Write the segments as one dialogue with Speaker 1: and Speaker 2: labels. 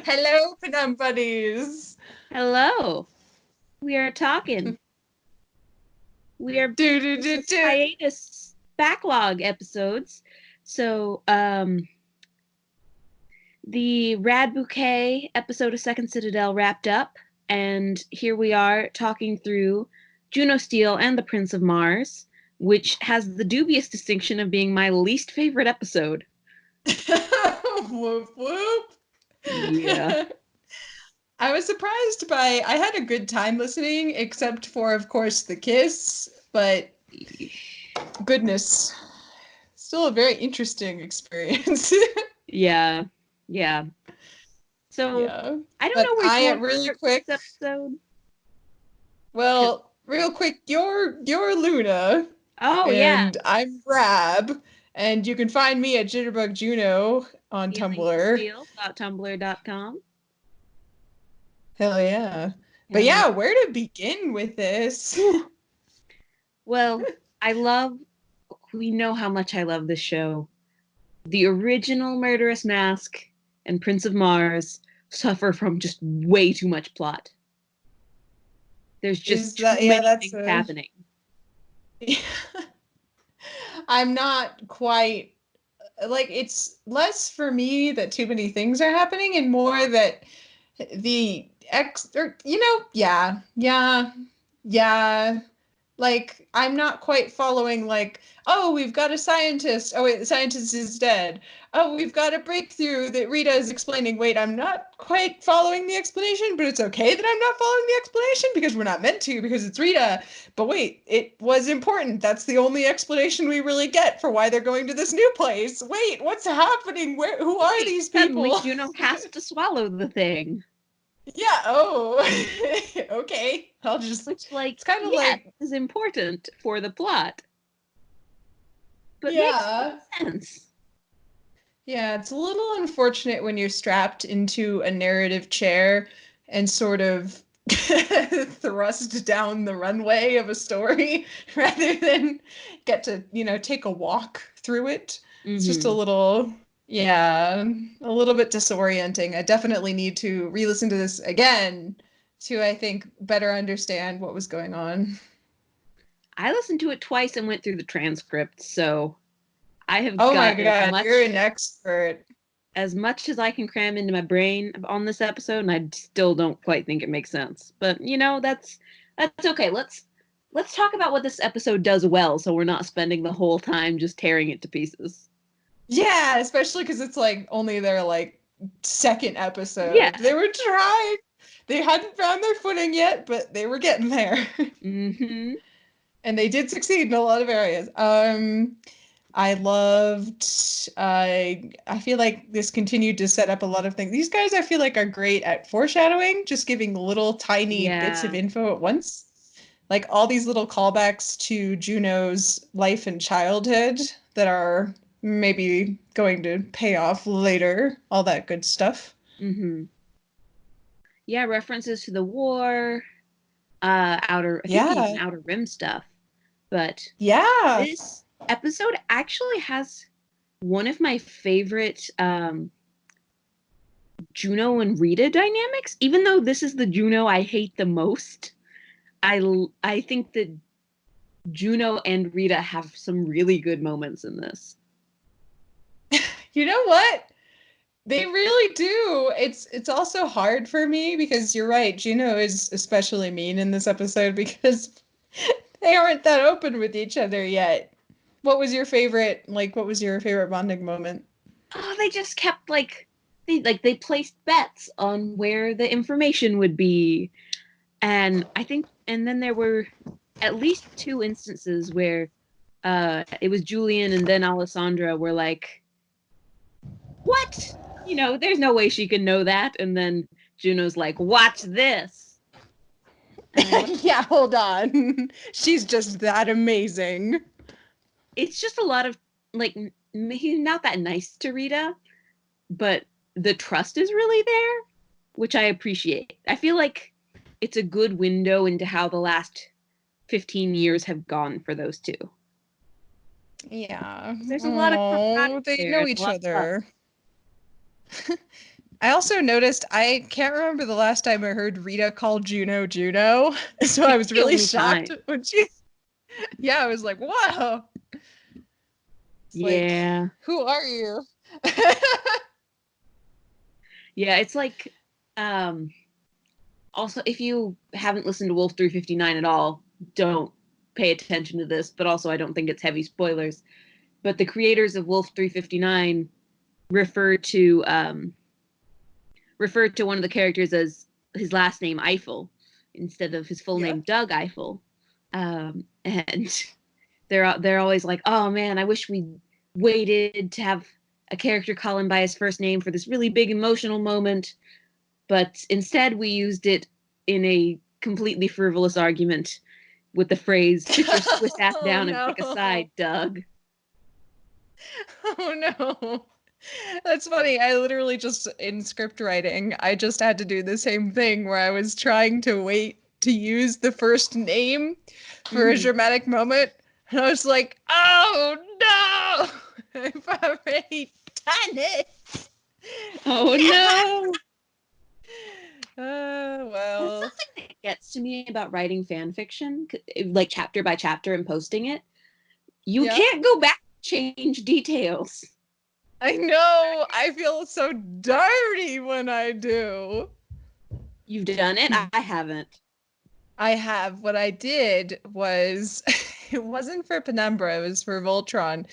Speaker 1: Hello, Penumbuddies.
Speaker 2: Hello. We are talking. We are
Speaker 1: Do do
Speaker 2: this
Speaker 1: do
Speaker 2: is
Speaker 1: do.
Speaker 2: hiatus backlog episodes. So, the Rad Bouquet episode of Second Citadel wrapped up, and here we are talking through Juno Steel and the Prince of Mars, which has the dubious distinction of being my least favorite episode.
Speaker 1: Whoop whoop.
Speaker 2: Yeah.
Speaker 1: I was surprised by. I had a good time listening, except for, of course, the kiss. But goodness, still a very interesting experience.
Speaker 2: Yeah. Yeah. So,
Speaker 1: Yeah.
Speaker 2: I don't
Speaker 1: But
Speaker 2: know where you
Speaker 1: I
Speaker 2: want to
Speaker 1: really
Speaker 2: start with
Speaker 1: quick.
Speaker 2: this episode.
Speaker 1: Real quick. You're Luna,
Speaker 2: Oh, yeah.
Speaker 1: and I'm Rab, and you can find me at Jitterbug Juno on Tumblr.
Speaker 2: feelingconcealed.tumblr.com.
Speaker 1: Hell yeah. But
Speaker 2: Hell
Speaker 1: yeah,
Speaker 2: yeah.
Speaker 1: where to begin with this?
Speaker 2: Whew. Well, I love, we know how much I love this show. The original Murderous Mask and Prince of Mars suffer from just way too much plot. There's just
Speaker 1: Is
Speaker 2: too
Speaker 1: that, yeah,
Speaker 2: many
Speaker 1: that's
Speaker 2: things
Speaker 1: a.
Speaker 2: happening.
Speaker 1: I'm not quite like, it's less for me that too many things are happening and more that the yeah. Like, I'm not quite following, like, oh, we've got a scientist. Oh, wait, the scientist is dead. Oh, we've got a breakthrough that Rita is explaining. Wait, I'm not quite following the explanation, but it's okay that I'm not following the explanation because we're not meant to because it's Rita. But wait, it was important. That's the only explanation we really get for why they're going to this new place. Wait, what's happening? Who are
Speaker 2: Wait,
Speaker 1: these
Speaker 2: suddenly
Speaker 1: people?
Speaker 2: Juno has to swallow the thing.
Speaker 1: Yeah, oh. Okay.
Speaker 2: Which, like,
Speaker 1: It's kind of
Speaker 2: yes,
Speaker 1: like,
Speaker 2: is important for the plot, but makes no
Speaker 1: yeah.
Speaker 2: sense.
Speaker 1: Yeah, it's a little unfortunate when you're strapped into a narrative chair and sort of thrust down the runway of a story rather than get to, take a walk through it. It's just a
Speaker 2: Mm-hmm.
Speaker 1: little, yeah, a little bit disorienting. I definitely need to re-listen to this again to, I think, better understand what was going on.
Speaker 2: I listened to it twice and went through the transcript, so I have
Speaker 1: Oh my
Speaker 2: got
Speaker 1: God, you're an expert.
Speaker 2: as much as I can cram into my brain on this episode, and I still don't quite think it makes sense. But that's okay. Let's talk about what this episode does well, so we're not spending the whole time just tearing it to pieces.
Speaker 1: Yeah, especially because it's like only their like second episode.
Speaker 2: Yeah.
Speaker 1: They were trying. They hadn't found their footing yet, but they were getting there.
Speaker 2: Mm-hmm.
Speaker 1: And they did succeed in a lot of areas. I loved I feel like this continued to set up a lot of things. These guys I feel like are great at foreshadowing, just giving little tiny bits of
Speaker 2: Yeah.
Speaker 1: info at once. Like all these little callbacks to Juno's life and childhood that are maybe going to pay off later, all that good stuff.
Speaker 2: Mm-hmm. Yeah, references to the war, I think even
Speaker 1: Yeah.
Speaker 2: outer rim stuff. But
Speaker 1: Yeah.
Speaker 2: this episode actually has one of my favorite Juno and Rita dynamics, even though this is the Juno I hate the most. I think that Juno and Rita have some really good moments in this.
Speaker 1: You know what? They really do. It's also hard for me because you're right. Juno is especially mean in this episode because they aren't that open with each other yet. What was your favorite bonding moment?
Speaker 2: Oh, they just kept they placed bets on where the information would be. And then there were at least two instances where it was Julian and then Alessandra were like, "What? There's no way she can know that." And then Juno's like, "Watch this." And I
Speaker 1: Yeah, hold on. She's just that amazing.
Speaker 2: it's just a lot of like he's not that nice to Rita, but the trust is really there, which I appreciate. I feel like it's a good window into how the last 15 years have gone for those two.
Speaker 1: Yeah.
Speaker 2: There's a lot of
Speaker 1: Oh,
Speaker 2: camaraderie
Speaker 1: they
Speaker 2: there
Speaker 1: know
Speaker 2: and a
Speaker 1: each
Speaker 2: lot of love.
Speaker 1: other. I also noticed I can't remember the last time I heard Rita call Juno Juno. So I was
Speaker 2: The
Speaker 1: really
Speaker 2: only
Speaker 1: shocked
Speaker 2: time.
Speaker 1: when she yeah, I was like, whoa. It's like,
Speaker 2: Yeah.
Speaker 1: who are you?
Speaker 2: Yeah, it's like also if you haven't listened to Wolf 359 at all, don't pay attention to this, but also I don't think it's heavy spoilers. But the creators of Wolf 359 refer to one of the characters as his last name Eiffel instead of his full
Speaker 1: Yeah.
Speaker 2: name Doug Eiffel. And they're always like, "Oh man, I wish we waited to have a character call him by his first name for this really big emotional moment, but instead we used it in a completely frivolous argument with the phrase, sit your Swiss ass
Speaker 1: Oh
Speaker 2: down and pick a
Speaker 1: no.
Speaker 2: side, Doug."
Speaker 1: Oh no. That's funny. I literally just in script writing, I just had to do the same thing where I was trying to wait to use the first name for a
Speaker 2: Mm-hmm.
Speaker 1: dramatic moment. And I was like, oh no! I've already done it.
Speaker 2: Oh no. That's
Speaker 1: Well.
Speaker 2: something that gets to me about writing fan fiction, like chapter by chapter and posting it. You
Speaker 1: Yeah.
Speaker 2: can't go back and change details.
Speaker 1: I know. I feel so dirty when I do.
Speaker 2: You've done it. I haven't.
Speaker 1: I have. What I did was, it wasn't for Penumbra, it was for Voltron.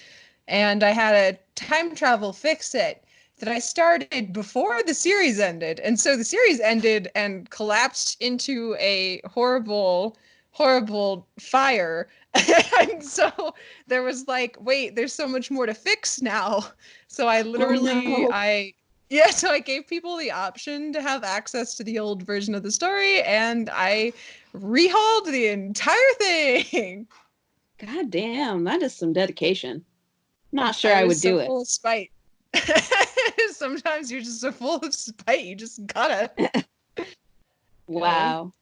Speaker 1: And I had a time travel fix it that I started before the series ended. And so the series ended and collapsed into a horrible, horrible fire. And so there was like, wait, there's so much more to fix now. So I
Speaker 2: Oh
Speaker 1: literally,
Speaker 2: no.
Speaker 1: yeah, so I gave people the option to have access to the old version of the story, and I rehauled the entire thing.
Speaker 2: God damn, that is some dedication. Not sure
Speaker 1: I
Speaker 2: I
Speaker 1: was
Speaker 2: would
Speaker 1: so
Speaker 2: do it.
Speaker 1: full of spite. Sometimes you're just so full of spite, you just gotta. Uh,
Speaker 2: Wow.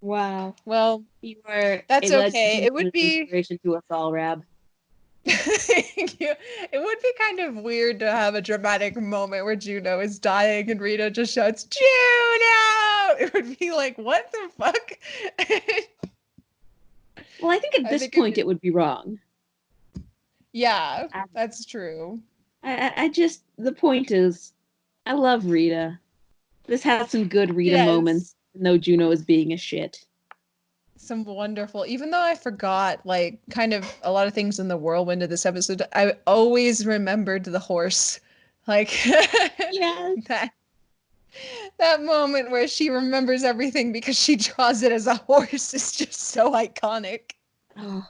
Speaker 2: Wow.
Speaker 1: well,
Speaker 2: You are
Speaker 1: that's
Speaker 2: a
Speaker 1: okay.
Speaker 2: legend
Speaker 1: It
Speaker 2: and
Speaker 1: would
Speaker 2: an
Speaker 1: be
Speaker 2: inspiration to us all, Rab.
Speaker 1: it would be kind of weird to have a dramatic moment where Juno is dying and Rita just shouts, Juno! It would be like, what the fuck?
Speaker 2: Well, I think at
Speaker 1: I
Speaker 2: this
Speaker 1: think it'd
Speaker 2: point
Speaker 1: be
Speaker 2: it would be wrong.
Speaker 1: yeah,
Speaker 2: I,
Speaker 1: that's true.
Speaker 2: I just, the point is, I love Rita. This had some good Rita moments,
Speaker 1: Yes.
Speaker 2: though Juno is being a shit.
Speaker 1: Some wonderful, even though I forgot like kind of a lot of things in the whirlwind of this episode, I always remembered the horse. Like
Speaker 2: Yes.
Speaker 1: that that moment where she remembers everything because she draws it as a horse is just so iconic.
Speaker 2: Oh,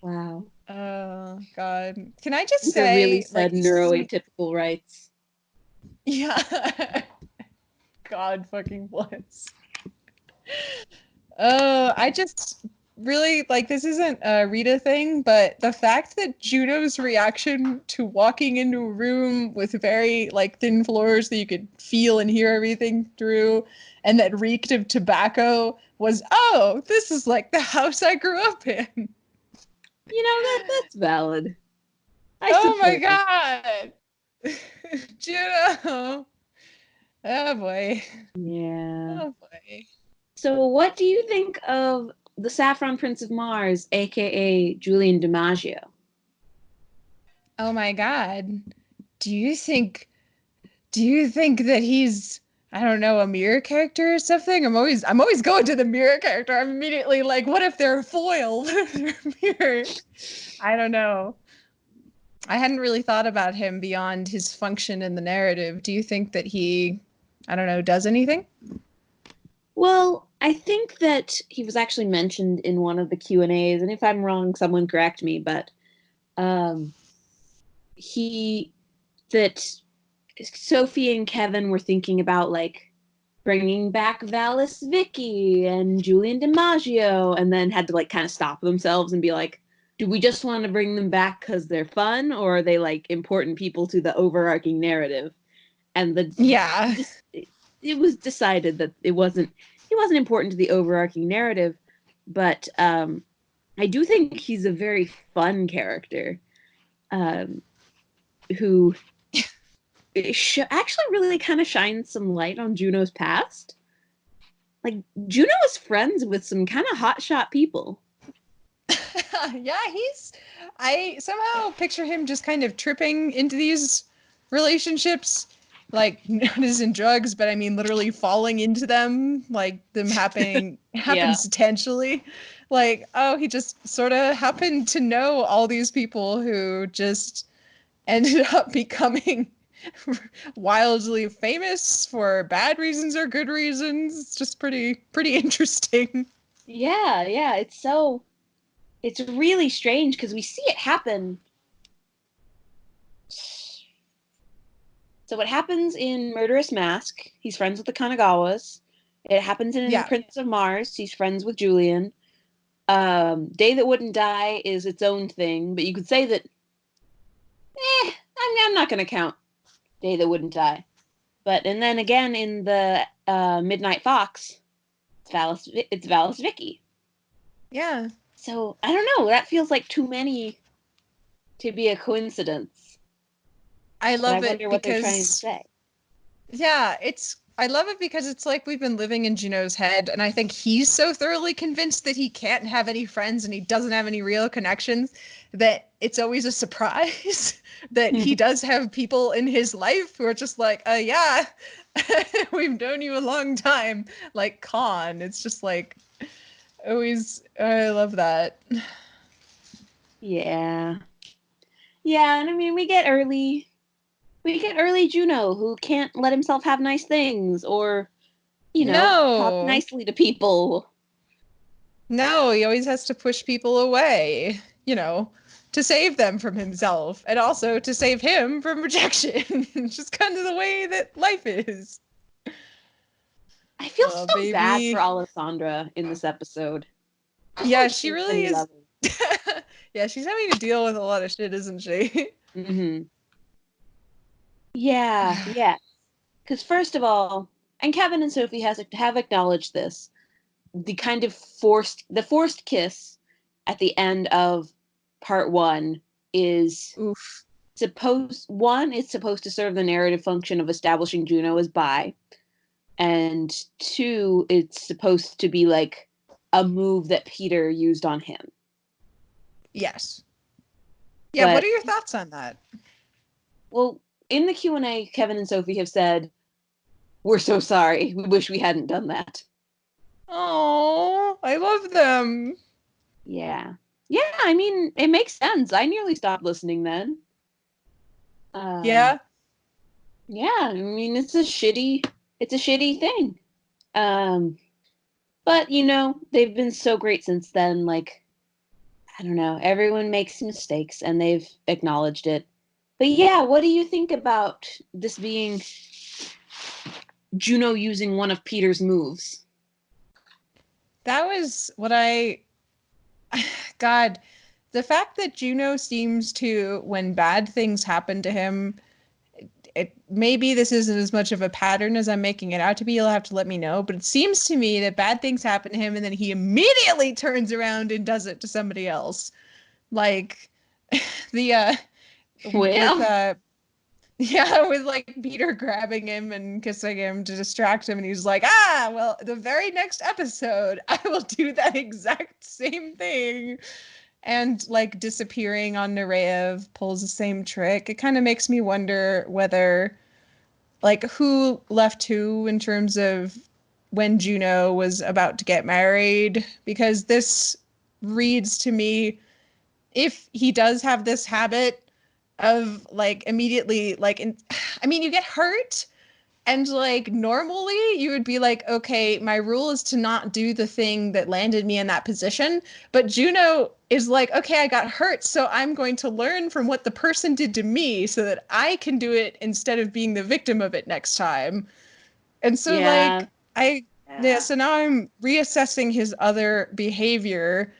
Speaker 2: wow.
Speaker 1: Oh God. Can I just
Speaker 2: These are really
Speaker 1: say, like,
Speaker 2: said
Speaker 1: this isn't
Speaker 2: neuroatypical rights.
Speaker 1: yeah. God fucking bless. I just really like this isn't a Rita thing, but the fact that Juno's reaction to walking into a room with very like thin floors that you could feel and hear everything through, and that reeked of tobacco was, oh, this is like the house I grew up in.
Speaker 2: You know, that's valid. I
Speaker 1: Oh my
Speaker 2: support it.
Speaker 1: God. Juno. Oh boy.
Speaker 2: Yeah.
Speaker 1: Oh boy.
Speaker 2: So, what do you think of the Saffron Prince of Mars, aka Julian DiMaggio?
Speaker 1: Oh my God. Do you think do you think that he's, I don't know, a mirror character or something? I'm always going to the mirror character. I'm immediately like, what if they're foiled? What if they're mirror? I don't know. I hadn't really thought about him beyond his function in the narrative. Do you think that he, I don't know, does anything?
Speaker 2: Well, I think that he was actually mentioned in one of the Q&As, and if I'm wrong, someone correct me, but um, he that Sophie and Kevin were thinking about like bringing back Valis Vicky and Julian DiMaggio, and then had to like kind of stop themselves and be like, do we just want to bring them back because they're fun, or are they like important people to the overarching narrative? And
Speaker 1: Yeah.
Speaker 2: it was decided that he wasn't important to the overarching narrative, but I do think he's a very fun character, um, who actually really kind of shines some light on Juno's past. Like, Juno is friends with some kind of hotshot people.
Speaker 1: Yeah, I somehow picture him just kind of tripping into these relationships, like not as in drugs, but I mean literally falling into them, like them happening
Speaker 2: Yeah.
Speaker 1: happens potentially. Like, oh, he just sort of happened to know all these people who just ended up becoming wildly famous for bad reasons or good reasons. It's just pretty interesting.
Speaker 2: Yeah, it's really strange because we see it happen. So it happens in Murderous Mask. He's friends with the Kanagawas. It happens in
Speaker 1: Yeah.
Speaker 2: Prince of Mars. He's friends with Julian. Day That Wouldn't Die is its own thing, but you could say that, I'm not going to count Day That Wouldn't Die. But, and then again in the Midnight Fox, it's Valis Vicky.
Speaker 1: Yeah.
Speaker 2: So, I don't know. That feels like too many to be a coincidence.
Speaker 1: I
Speaker 2: But I
Speaker 1: love it
Speaker 2: wonder what they're trying to
Speaker 1: because
Speaker 2: say.
Speaker 1: yeah, I love it because it's like we've been living in Juno's head, and I think he's so thoroughly convinced that he can't have any friends and he doesn't have any real connections that it's always a surprise that he does have people in his life who are just like, yeah, we've known you a long time, like Khan. It's just like always, I love that.
Speaker 2: Yeah. Yeah, and I mean we get early Juno who can't let himself have nice things or, talk
Speaker 1: No,
Speaker 2: nicely to people.
Speaker 1: no, he always has to push people away, to save them from himself and also to save him from rejection. It's just kind of the way that life is.
Speaker 2: I feel
Speaker 1: Oh,
Speaker 2: so bad for
Speaker 1: baby.
Speaker 2: Alessandra in this episode. Just
Speaker 1: Yeah,
Speaker 2: like
Speaker 1: she
Speaker 2: so
Speaker 1: really
Speaker 2: many
Speaker 1: is.
Speaker 2: levels.
Speaker 1: Yeah, she's having to deal with a lot of shit, isn't she?
Speaker 2: Hmm. Yeah. Because first of all, and Kevin and Sophie have acknowledged this, the forced kiss at the end of part one is
Speaker 1: Oof.
Speaker 2: it's supposed to serve the narrative function of establishing Juno as bi, and two, it's supposed to be like a move that Peter used on him.
Speaker 1: Yes. Yeah, what
Speaker 2: But
Speaker 1: are your thoughts on that?
Speaker 2: well, in the Q&A, Kevin and Sophie have said, "We're so sorry. We wish we hadn't done that."
Speaker 1: Oh, I love them.
Speaker 2: Yeah. Yeah, I mean, it makes sense. I nearly stopped listening then. Um,
Speaker 1: Yeah.
Speaker 2: yeah, I mean, it's a shitty thing. Um, but they've been so great since then. Like, I don't know, everyone makes mistakes and they've acknowledged it. But yeah, what do you think about this being Juno using one of Peter's moves?
Speaker 1: That was what I God, the fact that Juno seems to, when bad things happen to him, maybe this isn't as much of a pattern as I'm making it out to be. You'll have to let me know. But it seems to me that bad things happen to him and then he immediately turns around and does it to somebody else. Like the with
Speaker 2: Well,
Speaker 1: yeah, with like Peter grabbing him and kissing him to distract him, and he's like, well, the very next episode, I will do that exact same thing. And like disappearing on Nereev pulls the same trick. It kind of makes me wonder whether like who left who in terms of when Juno was about to get married, because this reads to me, if he does have this habit of like immediately I mean, you get hurt and like normally you would be like, okay, my rule is to not do the thing that landed me in that position. But Juno is like, okay, I got hurt, so I'm going to learn from what the person did to me so that I can do it instead of being the victim of it next time. And so
Speaker 2: yeah.
Speaker 1: like yeah, so now I'm reassessing his other behavior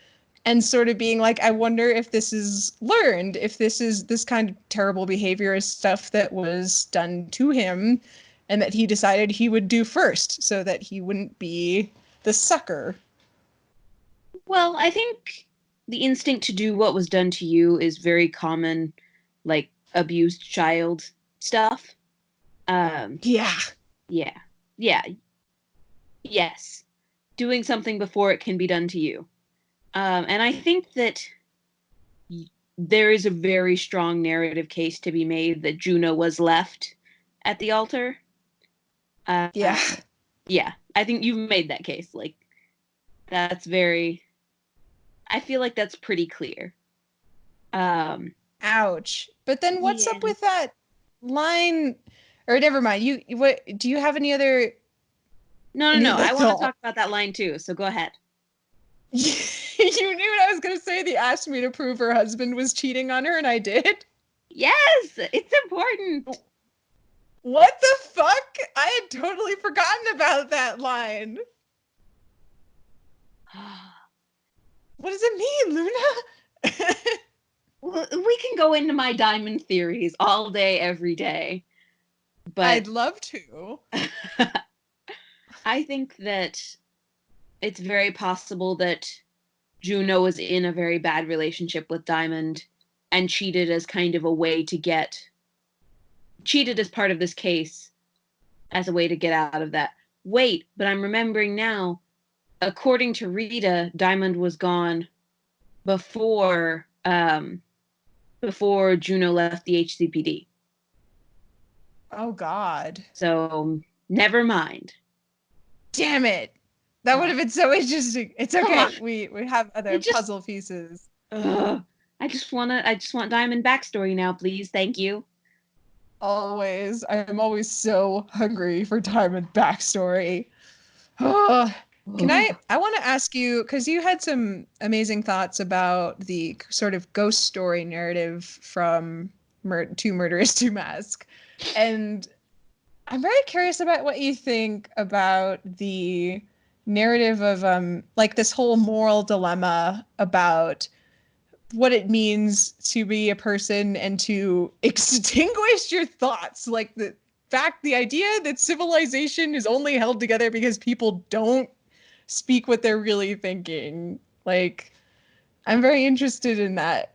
Speaker 1: and sort of being like, I wonder if this is learned, if this kind of terrible behavior is stuff that was done to him and that he decided he would do first so that he wouldn't be the sucker.
Speaker 2: Well, I think the instinct to do what was done to you is very common, like abused child stuff.
Speaker 1: Yeah.
Speaker 2: Yeah. Yeah. Yes. Doing something before it can be done to you. And I think that there is a very strong narrative case to be made that Juno was left at the altar.
Speaker 1: Yeah.
Speaker 2: Yeah, I think you've made that case. Like, that's very. I feel like that's pretty clear. Um,
Speaker 1: Ouch. But then what's
Speaker 2: yeah.
Speaker 1: up with that line? Or never mind. What do you have
Speaker 2: No, no,
Speaker 1: any
Speaker 2: no. I
Speaker 1: like
Speaker 2: want to
Speaker 1: the
Speaker 2: talk about that line too. So go ahead.
Speaker 1: you knew what I was gonna say. They asked me to prove her husband was cheating on her, and I did.
Speaker 2: Yes, it's important.
Speaker 1: What the fuck? I had totally forgotten about that line. What does it mean, Luna?
Speaker 2: We can go into my diamond theories all day, every day, but
Speaker 1: I'd love to.
Speaker 2: I think that it's very possible that Juno was in a very bad relationship with Diamond and cheated as kind of a way to get cheated as part of this case as a way to get out of that. Wait, but I'm remembering now, according to Rita, Diamond was gone before before Juno left the HCPD.
Speaker 1: Oh God.
Speaker 2: So never mind.
Speaker 1: Damn it. That would
Speaker 2: Oh,
Speaker 1: have been so interesting. It's
Speaker 2: come on.
Speaker 1: okay. We have other
Speaker 2: It just
Speaker 1: puzzle pieces.
Speaker 2: ugh. I just want Diamond backstory now, please. Thank you.
Speaker 1: Always. I'm always so hungry for time and backstory. Can I want to ask you, because you had some amazing thoughts about the sort of ghost story narrative from Too Murderous to Mask. And I'm very curious about what you think about the narrative of like this whole moral dilemma about what it means to be a person and to extinguish your thoughts. Like the idea that civilization is only held together because people don't speak what they're really thinking. Like, I'm very interested in that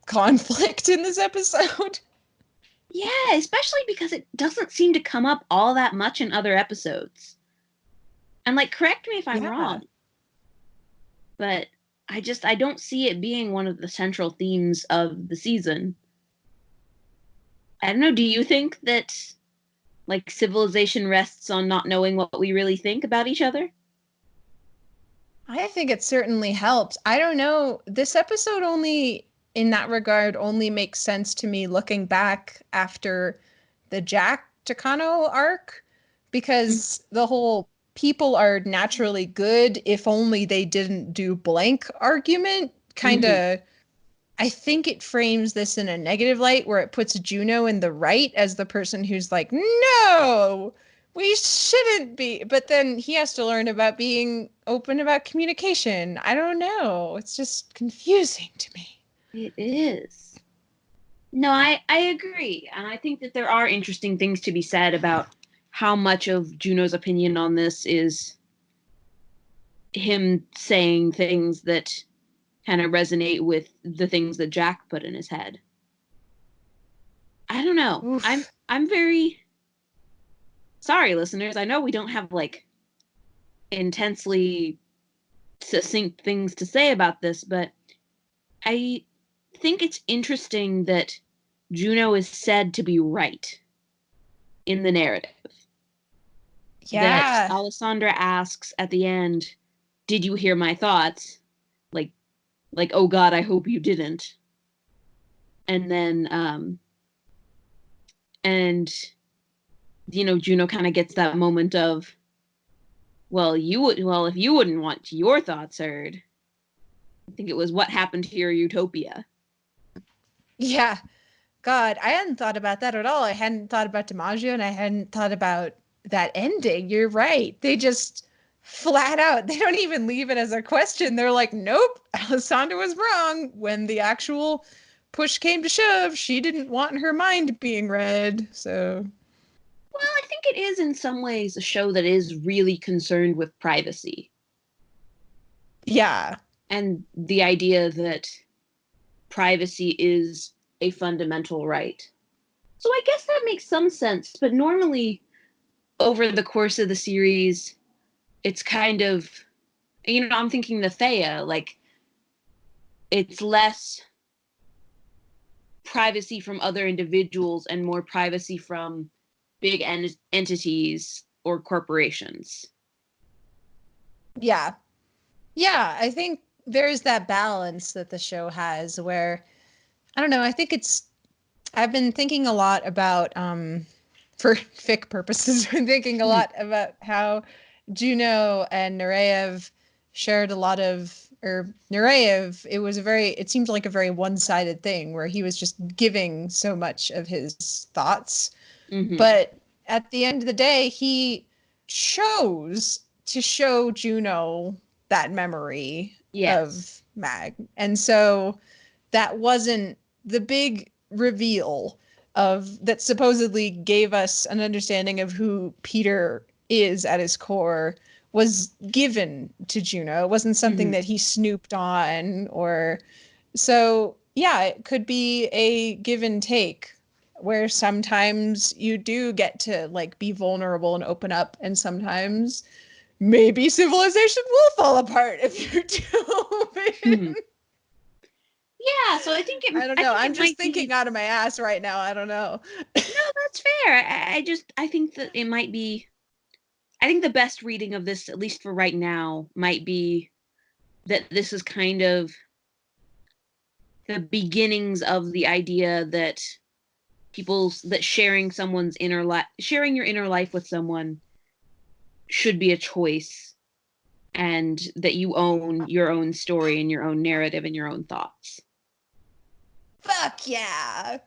Speaker 1: conflict in this episode.
Speaker 2: Yeah, especially because it doesn't seem to come up all that much in other episodes. And like, correct me if I'm
Speaker 1: Yeah.
Speaker 2: wrong, but I don't see it being one of the central themes of the season. I don't know, do you think that like civilization rests on not knowing what we really think about each other?
Speaker 1: I think it certainly helps. I don't know. This episode only, in that regard, only makes sense to me looking back after the Jack Takano arc, because the whole people are naturally good if only they didn't do blank argument kind
Speaker 2: Mm-hmm.
Speaker 1: of. I think it frames this in a negative light where it puts Juno in the right as the person who's like, no, we shouldn't be. But then he has to learn about being open about communication. I don't know. It's just confusing to me.
Speaker 2: It is. No, I agree. And I think that there are interesting things to be said about how much of Juno's opinion on this is him saying things that kind of resonate with the things that Jack put in his head. I don't know. I'm
Speaker 1: Oof.
Speaker 2: I'm very sorry, listeners. I know we don't have like intensely succinct things to say about this, but I think it's interesting that Juno is said to be right in the narrative. That
Speaker 1: Yeah.
Speaker 2: Alessandra asks at the end, "Did you hear my thoughts?" Like, oh God, I hope you didn't. And then, and Juno kind of gets that moment of, well, if you wouldn't want your thoughts heard, I think it was what happened to your utopia.
Speaker 1: Yeah. God, I hadn't thought about that at all. I hadn't thought about DiMaggio and I hadn't thought about that ending. You're right. They just flat out, they don't even leave it as a question. They're like, nope, Alessandra was wrong. When the actual push came to shove, she didn't want her mind being read. So,
Speaker 2: Well, I think it is in some ways a show that is really concerned with privacy
Speaker 1: yeah.
Speaker 2: and the idea that privacy is a fundamental right. So I guess that makes some sense, but normally over the course of the series, it's kind of, I'm thinking the Thea, like it's less privacy from other individuals and more privacy from big entities or corporations.
Speaker 1: Yeah. Yeah, I think there's that balance that the show has where I don't know, I've been thinking a lot about for fic purposes, I've been thinking a lot about how Juno and Nureyev shared a lot of or Nureyev, it seemed like a very one-sided thing where he was just giving so much of his thoughts.
Speaker 2: Mm-hmm.
Speaker 1: But at the end of the day, he chose to show Juno that memory
Speaker 2: Yes.
Speaker 1: of Mag. And so that wasn't the big reveal of that supposedly gave us an understanding of who Peter is at his core was given to Juno. It wasn't something that he snooped on or so yeah, it could be a give and take where sometimes you do get to like be vulnerable and open up and sometimes maybe civilization will fall apart if you do.
Speaker 2: Yeah, so I think
Speaker 1: I don't know. I'm
Speaker 2: it
Speaker 1: just
Speaker 2: might
Speaker 1: thinking
Speaker 2: be.
Speaker 1: out of my ass right now. I don't know.
Speaker 2: No, that's fair. I think that it might be. I think the best reading of this, at least for right now, might be that this is kind of the beginnings of the idea that sharing someone's inner life, sharing your inner life with someone should be a choice, and that you own your own story and your own narrative and your own thoughts.
Speaker 1: Fuck yeah.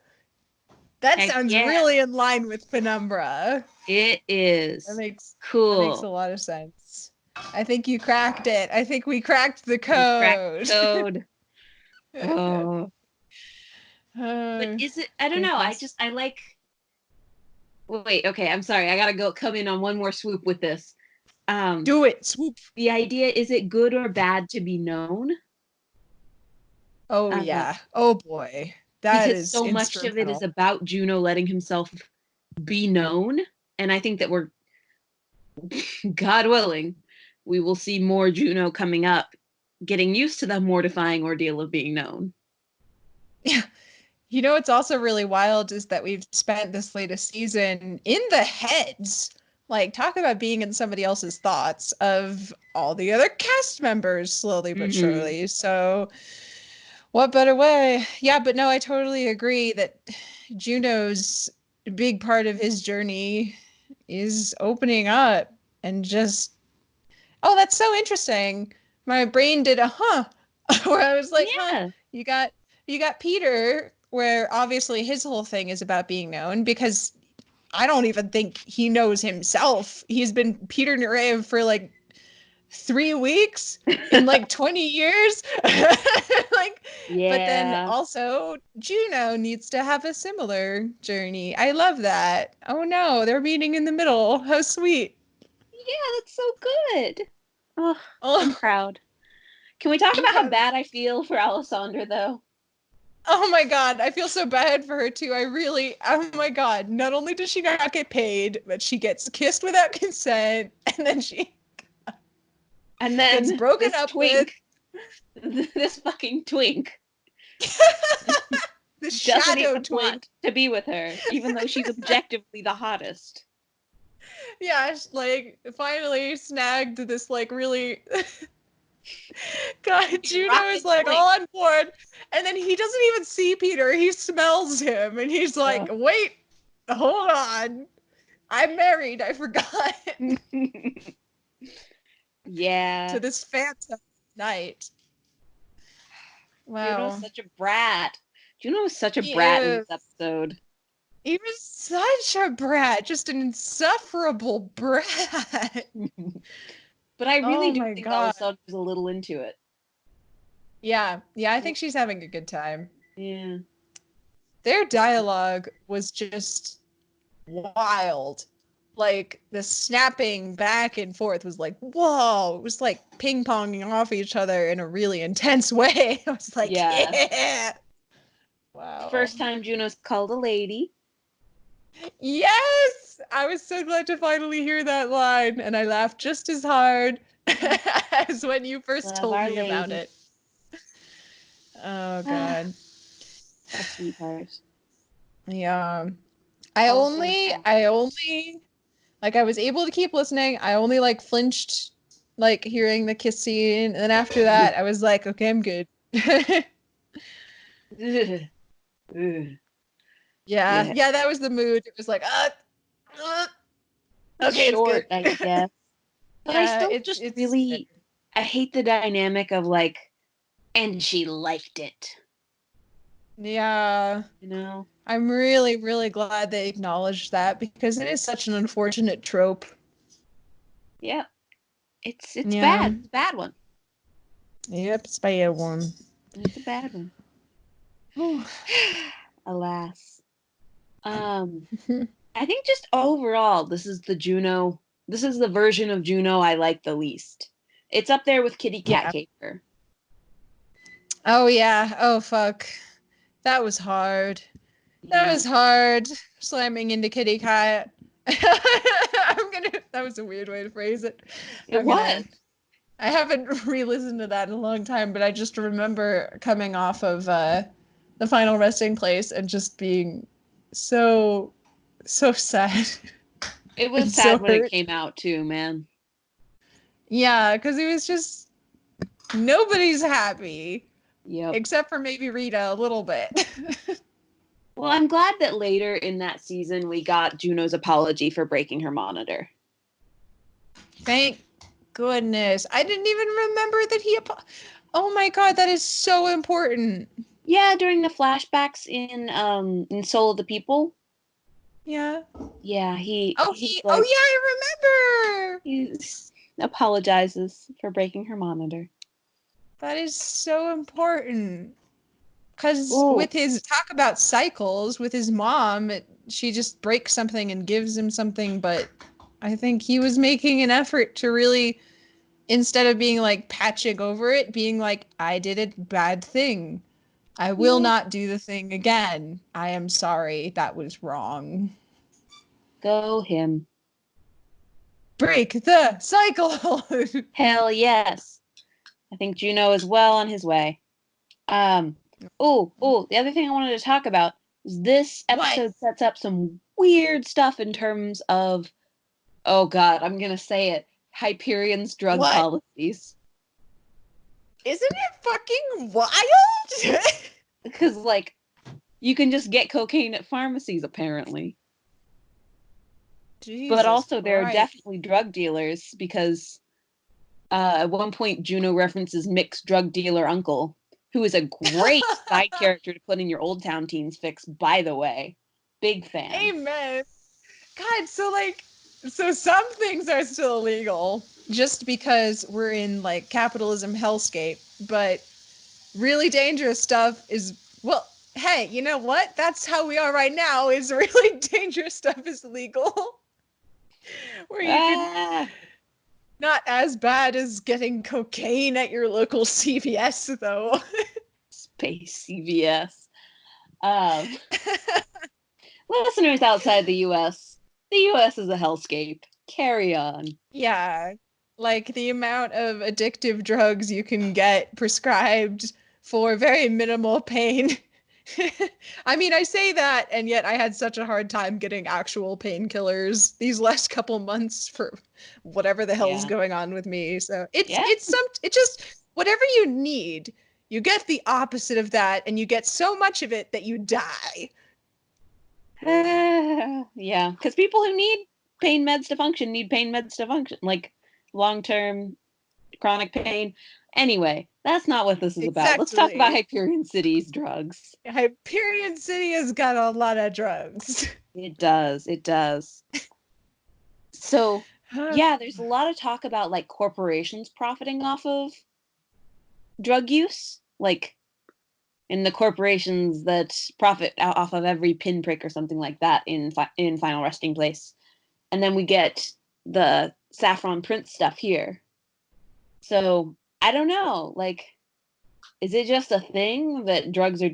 Speaker 1: That
Speaker 2: Heck
Speaker 1: sounds
Speaker 2: yeah.
Speaker 1: really in line with Penumbra.
Speaker 2: It is.
Speaker 1: That makes
Speaker 2: Cool.
Speaker 1: a lot of sense. I think you cracked it. I think we cracked the code.
Speaker 2: Code. Oh. But
Speaker 1: Uh,
Speaker 2: is it? I don't know. I like. Wait. Okay. I'm sorry. I gotta come in on one more swoop with this.
Speaker 1: Do it. Swoop.
Speaker 2: The idea, is it good or bad to be known?
Speaker 1: Oh
Speaker 2: Uh,
Speaker 1: yeah. Oh boy. That
Speaker 2: because
Speaker 1: is
Speaker 2: so much of it is
Speaker 1: instrumental.
Speaker 2: about Juno letting himself be known, and I think that we're, God willing, we will see more Juno coming up, getting used to the mortifying ordeal of being known.
Speaker 1: Yeah. You know what's also really wild is that we've spent this latest season in the heads. Like, talk about being in somebody else's thoughts of all the other cast members slowly but
Speaker 2: Mm-hmm.
Speaker 1: surely. So, what better way? Yeah, but no, I totally agree that Juno's big part of his journey is opening up and just, oh, that's so interesting. My brain did a where I was like, huh,
Speaker 2: Yeah.
Speaker 1: you got Peter, where obviously his whole thing is about being known because I don't even think he knows himself. He's been Peter Nureyev for like 3 weeks in like 20 years. Like, but then
Speaker 2: Yeah.
Speaker 1: also Juno needs to have a similar journey. I love that. Oh no, they're meeting in the middle. How sweet.
Speaker 2: Yeah, that's so good. Oh, I'm
Speaker 1: Oh,
Speaker 2: proud. Can we talk
Speaker 1: I'm
Speaker 2: about how
Speaker 1: proud.
Speaker 2: bad I feel for Alessandra, though?
Speaker 1: Oh my God, I feel so bad for her too. Oh my God, not only does she not get paid, but she gets kissed without consent, and then she
Speaker 2: And
Speaker 1: gets
Speaker 2: then
Speaker 1: broken
Speaker 2: this
Speaker 1: up with.
Speaker 2: twink, this fucking twink,
Speaker 1: The
Speaker 2: doesn't
Speaker 1: shadow
Speaker 2: even
Speaker 1: twink.
Speaker 2: want to be with her, even though she's objectively the hottest.
Speaker 1: Yeah, like finally snagged this like really God, Juno is
Speaker 2: Rocket
Speaker 1: like
Speaker 2: twink.
Speaker 1: all on board. And then he doesn't even see Peter. He smells him and he's like, wait, hold on. I'm married. I forgot.
Speaker 2: Yeah.
Speaker 1: To this phantom night.
Speaker 2: Juno's
Speaker 1: Wow.
Speaker 2: such a brat. Juno was such a
Speaker 1: He
Speaker 2: brat in this
Speaker 1: is.
Speaker 2: episode.
Speaker 1: He was such a brat, just an insufferable brat.
Speaker 2: But I really
Speaker 1: Oh
Speaker 2: do
Speaker 1: my
Speaker 2: think
Speaker 1: God.
Speaker 2: Alessandra's a little into it.
Speaker 1: Yeah. Yeah, I think she's having a good time.
Speaker 2: Yeah.
Speaker 1: Their dialogue was just wild. Like the snapping back and forth was like, whoa, it was like ping ponging off each other in a really intense way. I was like,
Speaker 2: Yeah.
Speaker 1: yeah. Wow.
Speaker 2: First time Juno's called a lady.
Speaker 1: Yes! I was so glad to finally hear that line, and I laughed just as hard as when you first
Speaker 2: Love
Speaker 1: told
Speaker 2: Our
Speaker 1: me about
Speaker 2: Lady.
Speaker 1: it. Oh
Speaker 2: Ah,
Speaker 1: god.
Speaker 2: a sweetheart.
Speaker 1: Yeah.
Speaker 2: Also,
Speaker 1: I only like I was able to keep listening. I only like flinched like hearing the kiss scene, and then after that I was like, okay, I'm good.
Speaker 2: ugh, ugh.
Speaker 1: Yeah.
Speaker 2: Yeah,
Speaker 1: Yeah, that was the mood. It was like, uh,
Speaker 2: it's
Speaker 1: okay, it's good.
Speaker 2: short, I guess. But I
Speaker 1: Yeah,
Speaker 2: still
Speaker 1: it's
Speaker 2: just
Speaker 1: it's good.
Speaker 2: really, I hate the dynamic of like, and she liked it,
Speaker 1: Yeah.
Speaker 2: you know?
Speaker 1: I'm really, really glad they acknowledged that because it is such an unfortunate trope.
Speaker 2: Yeah, it's
Speaker 1: Yeah.
Speaker 2: bad. It's a bad one.
Speaker 1: Yep, it's by a one.
Speaker 2: It's a bad one. Alas. I think just overall, this is the Juno. This is the version of Juno I like the least. It's up there with Kitty Cat
Speaker 1: Yeah.
Speaker 2: Caper.
Speaker 1: Oh yeah. Oh fuck. That was hard. That
Speaker 2: Yeah,
Speaker 1: was hard. Slamming into Kitty Cat. That was a weird way to phrase it.
Speaker 2: it
Speaker 1: I'm gonna
Speaker 2: was.
Speaker 1: I haven't re-listened to that in a long time, but I just remember coming off of the final resting place and just being so so sad
Speaker 2: It was
Speaker 1: and so
Speaker 2: sad when it
Speaker 1: hurt.
Speaker 2: came out too, man.
Speaker 1: Yeah, because it was just nobody's happy
Speaker 2: Yep.
Speaker 1: except for maybe Rita a little bit.
Speaker 2: Well, I'm glad that later in that season we got Juno's apology for breaking her monitor.
Speaker 1: Thank goodness. I didn't even remember that Oh my god, that is so important.
Speaker 2: Yeah, during the flashbacks in Soul of the People.
Speaker 1: Yeah.
Speaker 2: Yeah,
Speaker 1: Oh yeah, I remember.
Speaker 2: he apologizes for breaking her monitor.
Speaker 1: That is so important. Because
Speaker 2: Oh,
Speaker 1: with his talk about cycles, with his mom, she just breaks something and gives him something. But I think he was making an effort to really, instead of being like patching over it, being like, I did a bad thing. I will
Speaker 2: yeah.
Speaker 1: not do the thing again. I am sorry. That was wrong.
Speaker 2: Go him.
Speaker 1: Break the cycle.
Speaker 2: Hell yes. I think Juno is well on his way. Um, the other thing I wanted to talk about is this
Speaker 1: What?
Speaker 2: episode sets up some weird stuff in terms of, oh God, I'm gonna say it, Hyperion's drug
Speaker 1: What?
Speaker 2: policies.
Speaker 1: Isn't it fucking wild?
Speaker 2: Because, like, you can just get cocaine at pharmacies, apparently. But
Speaker 1: Jesus
Speaker 2: also, there are
Speaker 1: Christ.
Speaker 2: definitely drug dealers because at one point, Juno references Mick's drug dealer uncle, who is a great side character to put in your Old Town Teens fix, by the way. Big fan.
Speaker 1: Amen. God, so some things are still illegal just because we're in like capitalism hellscape, but really dangerous stuff is, well, hey, you know what? That's how we are right now, is really dangerous stuff is legal. Where you could,
Speaker 2: Ah,
Speaker 1: not as bad as getting cocaine at your local CVS though.
Speaker 2: Space CVS. Um, Listeners outside the US is a hellscape. Carry on.
Speaker 1: Yeah, like the amount of addictive drugs you can get prescribed for very minimal pain. I mean, I say that, and yet I had such a hard time getting actual painkillers these last couple months for whatever the hell's
Speaker 2: Yeah.
Speaker 1: going on with me. So
Speaker 2: Yeah.
Speaker 1: it just whatever you need, you get the opposite of that, and you get so much of it that you die.
Speaker 2: Yeah. Because people who need pain meds to function need pain meds to function, like long term chronic pain. Anyway, that's not what this is about. Let's talk about
Speaker 1: Exactly.
Speaker 2: Hyperion City's drugs.
Speaker 1: Hyperion City has got a lot of drugs.
Speaker 2: It does. It does. So, yeah, there's a lot of talk about like corporations profiting off of drug use. Like, in the corporations that profit off of every pinprick or something like that in Final Resting Place, and then we get the Saffron Prince stuff here. So I don't know. Like, is it just a thing that drugs are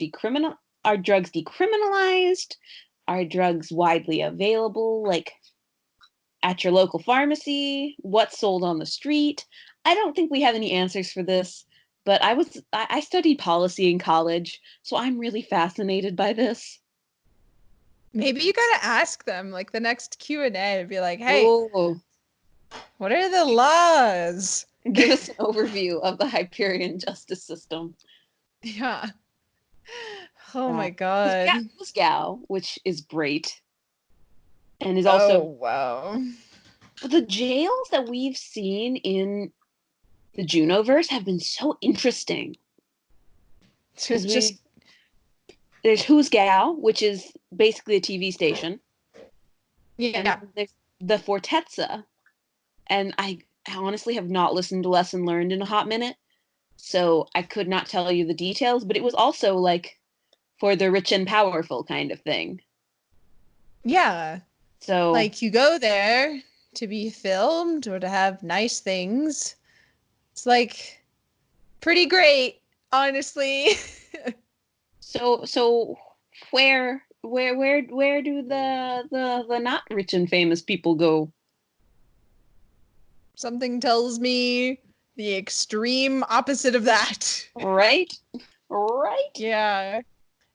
Speaker 2: drugs decriminalized? are drugs widely available, like at your local pharmacy? What's sold on the street? I don't think we have any answers for this, but I studied policy in college, so I'm really fascinated by this.
Speaker 1: Maybe you gotta ask them, like the next Q&A, be like, hey,
Speaker 2: Oh,
Speaker 1: what are the laws?
Speaker 2: give us an overview of the Hyperion justice system.
Speaker 1: Yeah. Oh my God.
Speaker 2: Guzgao, which is great, and is
Speaker 1: Oh,
Speaker 2: also
Speaker 1: wow.
Speaker 2: the jails that we've seen in the Junoverse have been so interesting. Because there's Who's Gal, which is basically a TV station, and
Speaker 1: Yeah.
Speaker 2: then there's the Fortezza, and I honestly have not listened to Lesson Learned in a hot minute, so I could not tell you the details, but it was also like for the rich and powerful kind of thing.
Speaker 1: Yeah.
Speaker 2: So
Speaker 1: Like you go there to be filmed or to have nice things. It's like pretty great, honestly.
Speaker 2: so where do the not rich and famous people go?
Speaker 1: Something tells me the extreme opposite of that.
Speaker 2: Right? Right?
Speaker 1: Yeah.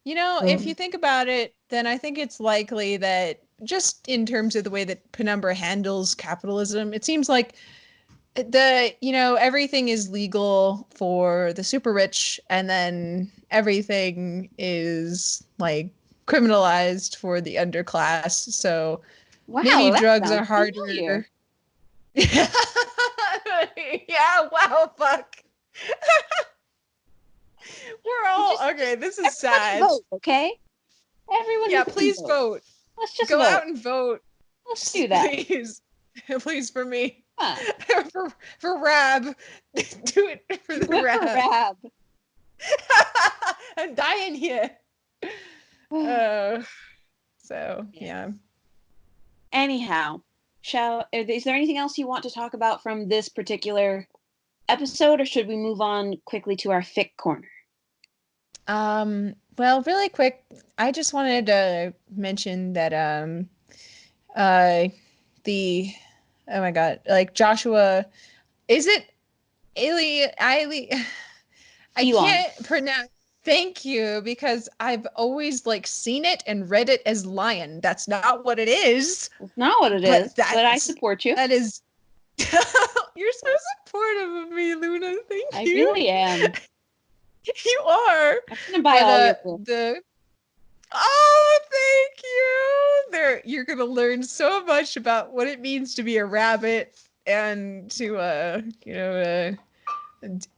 Speaker 1: You know, if you think about it, then I think it's likely that just in terms of the way that Penumbra handles capitalism, it seems like everything is legal for the super rich, and then everything is like criminalized for the underclass. So maybe
Speaker 2: Wow, that
Speaker 1: drugs are
Speaker 2: sounds familiar.
Speaker 1: harder. Yeah, wow, fuck. We're all okay. This is sad.
Speaker 2: Vote, okay? Everyone
Speaker 1: Yeah,
Speaker 2: who can
Speaker 1: please
Speaker 2: vote.
Speaker 1: vote.
Speaker 2: Let's just
Speaker 1: Go
Speaker 2: vote.
Speaker 1: out and vote.
Speaker 2: Let's do
Speaker 1: Just
Speaker 2: that.
Speaker 1: please. Please for me.
Speaker 2: Huh.
Speaker 1: For Rab. Do it for the Rab.
Speaker 2: Rab.
Speaker 1: I'm dying here. Uh, so yeah.
Speaker 2: Anyhow, is there anything else you want to talk about from this particular episode, or should we move on quickly to our FIC corner?
Speaker 1: Well, really quick, I just wanted to mention that uh the oh my God, like Joshua, is it Ali Ali I
Speaker 2: Elon.
Speaker 1: can't pronounce. Thank you, because I've always like seen it and read it as lion. That's not what it is,
Speaker 2: That's not what it is,
Speaker 1: but
Speaker 2: but I support you.
Speaker 1: that is. You're so supportive of me, Luna.
Speaker 2: I
Speaker 1: Thank you.
Speaker 2: really am.
Speaker 1: You are.
Speaker 2: I'm gonna buy
Speaker 1: But
Speaker 2: all your books.
Speaker 1: the oh, thank you. There, you're gonna learn so much about what it means to be a rabbit and to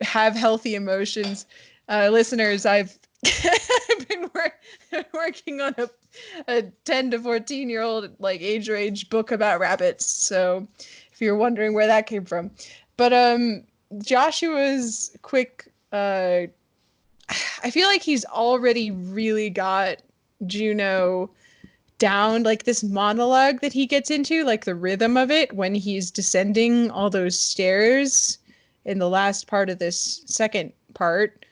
Speaker 1: have healthy emotions. Listeners, I've I've been working on a 10 to 14-year-old like age range book about rabbits. So if you're wondering where that came from. But Joshua's quick I feel like he's already really got Juno down, like this monologue that he gets into, like the rhythm of it when he's descending all those stairs in the last part of this second part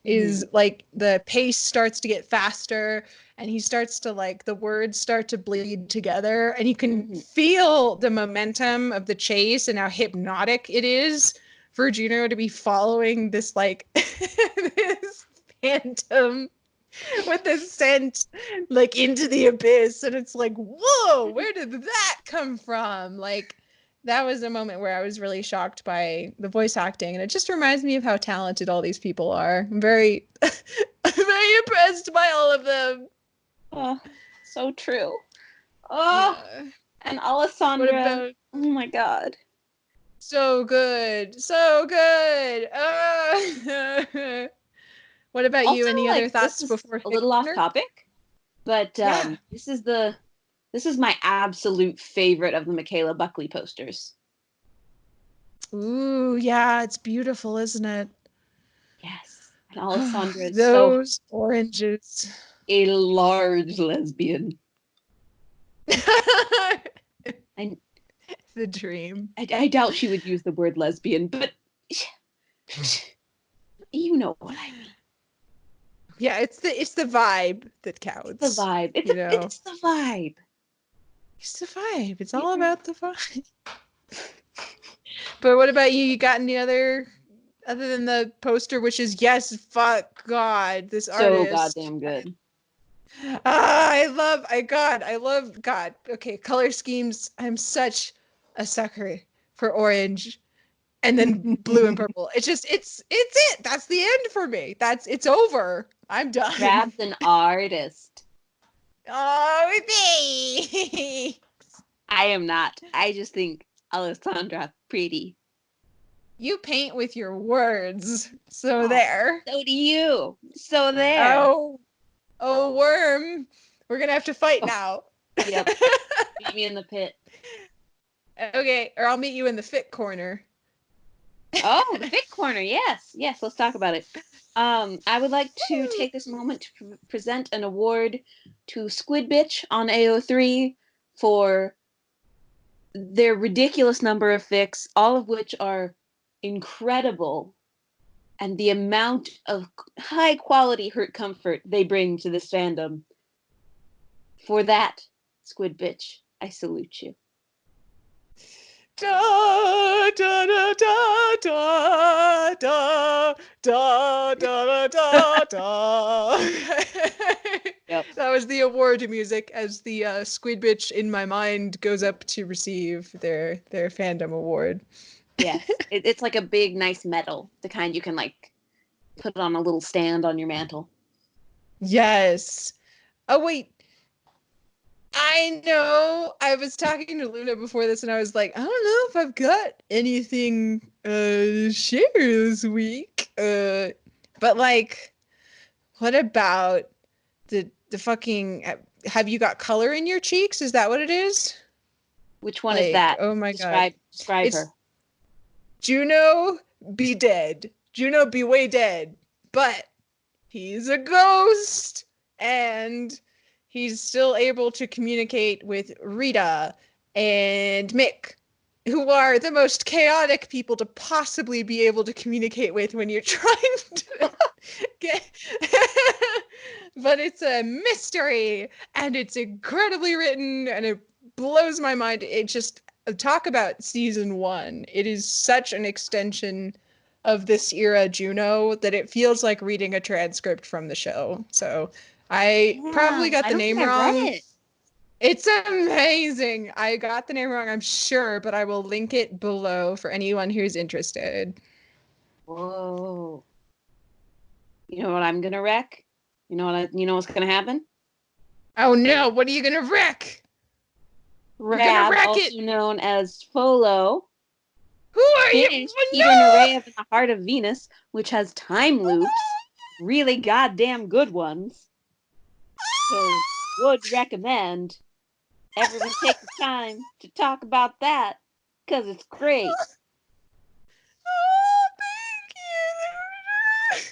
Speaker 1: is like the pace starts to get faster, and he starts to like the words start to bleed together, and you can feel the momentum of the chase and how hypnotic it is for Juno to be following this like this phantom with the scent like into the abyss, and it's like, whoa, where did that come from? Like that was a moment where I was really shocked by the voice acting, and it just reminds me of how talented all these people are. I'm very very impressed by all of them.
Speaker 2: Oh, so true. Oh,
Speaker 1: Yeah.
Speaker 2: and
Speaker 1: What
Speaker 2: Alessandra.
Speaker 1: about
Speaker 2: Oh my God.
Speaker 1: so good, so good. What about you?
Speaker 2: Also,
Speaker 1: Any other
Speaker 2: like, this
Speaker 1: thoughts
Speaker 2: is
Speaker 1: before
Speaker 2: a
Speaker 1: Thick
Speaker 2: little off
Speaker 1: Corner?
Speaker 2: topic, but
Speaker 1: Yeah.
Speaker 2: this is my absolute favorite of the Michaela Buckley posters.
Speaker 1: Ooh, yeah, it's beautiful, isn't it?
Speaker 2: Yes. And Alessandra is so
Speaker 1: Those oranges.
Speaker 2: a large lesbian. I,
Speaker 1: The dream.
Speaker 2: I doubt she would use the word lesbian, but you know what I mean.
Speaker 1: Yeah, it's the vibe that
Speaker 2: It's the
Speaker 1: counts.
Speaker 2: vibe.
Speaker 1: You know,
Speaker 2: It's the vibe.
Speaker 1: it's the vibe. It's all about the vibe. But what about you? You got any other than the poster, which is yes, fuck God, this
Speaker 2: So
Speaker 1: artist.
Speaker 2: goddamn good.
Speaker 1: I love God. Okay, color schemes. I'm such a sucker for orange and then blue and purple. It's it. That's the end for me. It's over. I'm done.
Speaker 2: Brad's an artist.
Speaker 1: Oh, me.
Speaker 2: I am not. I just think Alessandra pretty.
Speaker 1: You paint with your words. So
Speaker 2: Oh,
Speaker 1: there.
Speaker 2: so do you. So there.
Speaker 1: Oh, oh, worm. We're gonna have to fight
Speaker 2: Oh,
Speaker 1: now.
Speaker 2: yep. Meet me in the pit.
Speaker 1: Okay, or I'll meet you in the FIC corner.
Speaker 2: Oh, the FIC corner. Yes. Yes, let's talk about it. I would like to take this moment to present an award to Squid Bitch on AO3 for their ridiculous number of fics, all of which are incredible, and the amount of high quality hurt comfort they bring to this fandom. For that, Squid Bitch, I salute you.
Speaker 1: Da da da da da da da da da da.
Speaker 2: Yep.
Speaker 1: That was the award music as the Squid Bitch in my mind goes up to receive their fandom award.
Speaker 2: Yes. It's like a big, nice medal, the kind you can like put on a little stand on your mantle.
Speaker 1: Yes. Oh wait, I know. I was talking to Luna before this, and I was like, I don't know if I've got anything to share this week. But like, what about the fucking? Have you got color in your cheeks? Is that what it is?
Speaker 2: Which one is
Speaker 1: Like,
Speaker 2: that?
Speaker 1: oh my god,
Speaker 2: Describe
Speaker 1: it's
Speaker 2: her.
Speaker 1: Juno be dead. Juno be way dead. But he's a ghost, and he's still able to communicate with Rita and Mick, who are the most chaotic people to possibly be able to communicate with when you're trying to get. But it's a mystery, and it's incredibly written, and it blows my mind. It just talk about season one. It is such an extension of this era Juno that it feels like reading a transcript from the show. So I probably
Speaker 2: Damn,
Speaker 1: got
Speaker 2: I
Speaker 1: the
Speaker 2: don't think
Speaker 1: name
Speaker 2: I read
Speaker 1: wrong.
Speaker 2: it.
Speaker 1: It's amazing. I got the name wrong, I'm sure, but I will link it below for anyone who's interested.
Speaker 2: Whoa. You know what I'm gonna wreck? You know what's gonna happen?
Speaker 1: Oh no, what are you gonna wreck? You're gonna
Speaker 2: Rab,
Speaker 1: wreck it.
Speaker 2: also known as Folo,
Speaker 1: Who are you?
Speaker 2: finished Peter
Speaker 1: Oh,
Speaker 2: Nereyev in the Heart of Venus, which has time loops, really goddamn good ones. So would recommend everyone take the time to talk about that because it's great.
Speaker 1: Oh, thank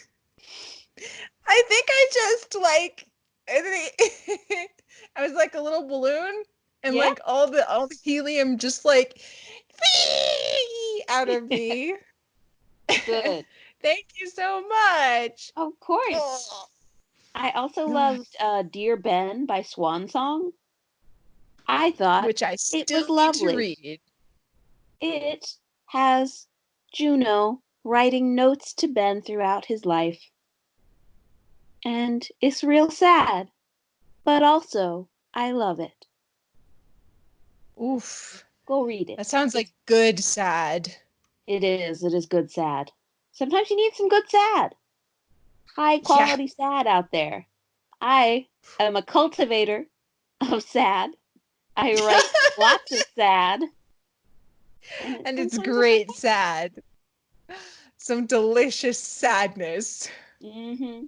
Speaker 1: you. I think I just like I think I was like a little balloon and
Speaker 2: Yeah,
Speaker 1: like all the helium just like out of me.
Speaker 2: good.
Speaker 1: Thank you so much.
Speaker 2: Of course.
Speaker 1: Oh.
Speaker 2: I also loved Dear Ben by Swan Song. I thought
Speaker 1: Which I
Speaker 2: it was
Speaker 1: still need to
Speaker 2: lovely.
Speaker 1: read.
Speaker 2: It has Juno writing notes to Ben throughout his life. And it's real sad, but also I love it.
Speaker 1: Oof.
Speaker 2: Go read
Speaker 1: That
Speaker 2: it.
Speaker 1: sounds like good sad.
Speaker 2: It is good sad. Sometimes you need some good sad. High
Speaker 1: Yeah.
Speaker 2: quality sad out there. I am a cultivator of sad. I write lots of sad. And it's
Speaker 1: And it's
Speaker 2: sometimes a
Speaker 1: great sad. Some delicious sadness.
Speaker 2: mm-hmm.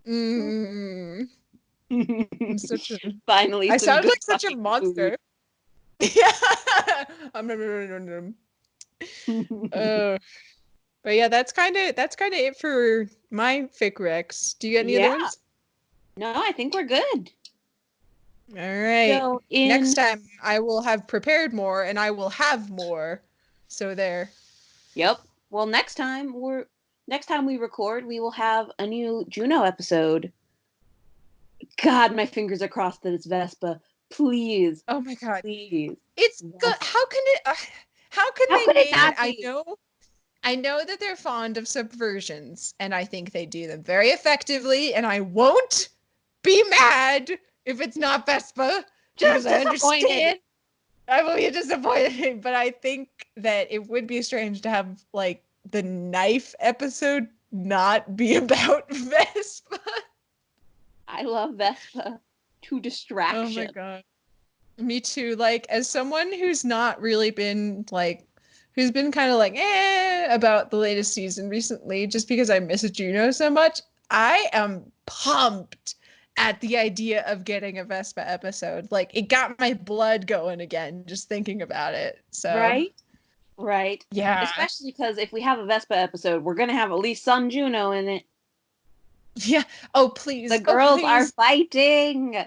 Speaker 1: Mm. I'm such a
Speaker 2: Finally
Speaker 1: I
Speaker 2: some
Speaker 1: sound
Speaker 2: good
Speaker 1: like such a
Speaker 2: fucking food.
Speaker 1: monster. Yeah. uh, but yeah, that's kind of it for my fic recs. Do you get any other
Speaker 2: Yeah.
Speaker 1: ones?
Speaker 2: No, I think we're good.
Speaker 1: All right.
Speaker 2: So
Speaker 1: Next
Speaker 2: in
Speaker 1: time I will have prepared more and I will have more. So there.
Speaker 2: Yep. Well, next time next time we record, we will have a new Juno episode. God, my fingers are crossed that it's Vespa. Please,
Speaker 1: Oh my god.
Speaker 2: please.
Speaker 1: It's good.
Speaker 2: Yes.
Speaker 1: How can
Speaker 2: How
Speaker 1: they
Speaker 2: could it
Speaker 1: make it?
Speaker 2: not be?
Speaker 1: I know that they're fond of subversions, and I think they do them very effectively, and I won't be mad if it's not Vespa, because
Speaker 2: Just
Speaker 1: I
Speaker 2: disappointed.
Speaker 1: understand. I will be disappointed, but I think that it would be strange to have, like, the knife episode not be about Vespa.
Speaker 2: I love Vespa to distraction.
Speaker 1: Oh my god. Me too. Like, as someone who's not really been, like, who's been kind of like, about the latest season recently, just because I miss Juno so much, I am pumped at the idea of getting a Vespa episode. Like, it got my blood going again, just thinking about it. So,
Speaker 2: Right.
Speaker 1: yeah.
Speaker 2: Especially because if we have a Vespa episode, we're gonna have at least some Juno in it.
Speaker 1: Yeah. Oh, please.
Speaker 2: The
Speaker 1: Oh,
Speaker 2: girls are
Speaker 1: please.
Speaker 2: fighting.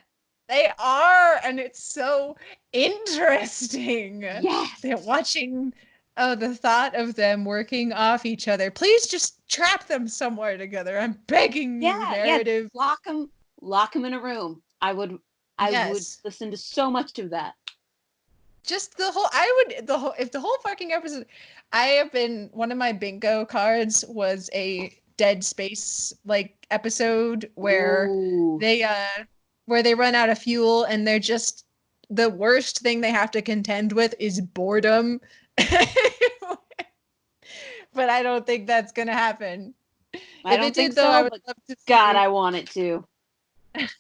Speaker 1: They are, and it's so interesting.
Speaker 2: Yes.
Speaker 1: They're watching. Oh, the thought of them working off each other. Please just trap them somewhere together. I'm begging you,
Speaker 2: Yeah.
Speaker 1: narrative.
Speaker 2: Lock them in a room. I would
Speaker 1: Yes.
Speaker 2: listen to so much of that.
Speaker 1: Just the whole, if the whole fucking episode, I have been, one of my bingo cards was a Dead Space, like, episode where
Speaker 2: Ooh.
Speaker 1: they run out of fuel and they're just, the worst thing they have to contend with is boredom. But I don't think that's gonna happen.
Speaker 2: I
Speaker 1: If
Speaker 2: don't
Speaker 1: it
Speaker 2: think
Speaker 1: did, though, I
Speaker 2: so,
Speaker 1: would
Speaker 2: but
Speaker 1: love to
Speaker 2: God,
Speaker 1: see
Speaker 2: I want it to.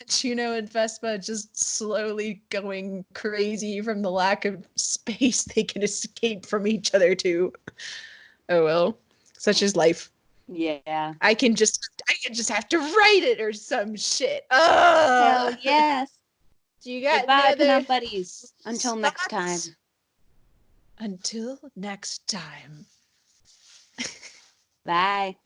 Speaker 1: Juno and Vespa just slowly going crazy from the lack of space they can escape from each other to. Oh well, such is life.
Speaker 2: Yeah.
Speaker 1: I can just have to write it or some shit.
Speaker 2: Hell yes.
Speaker 1: Do you got
Speaker 2: Goodbye,
Speaker 1: any other
Speaker 2: Penumbuddies. Until next time.
Speaker 1: thoughts? Until next time.
Speaker 2: Bye.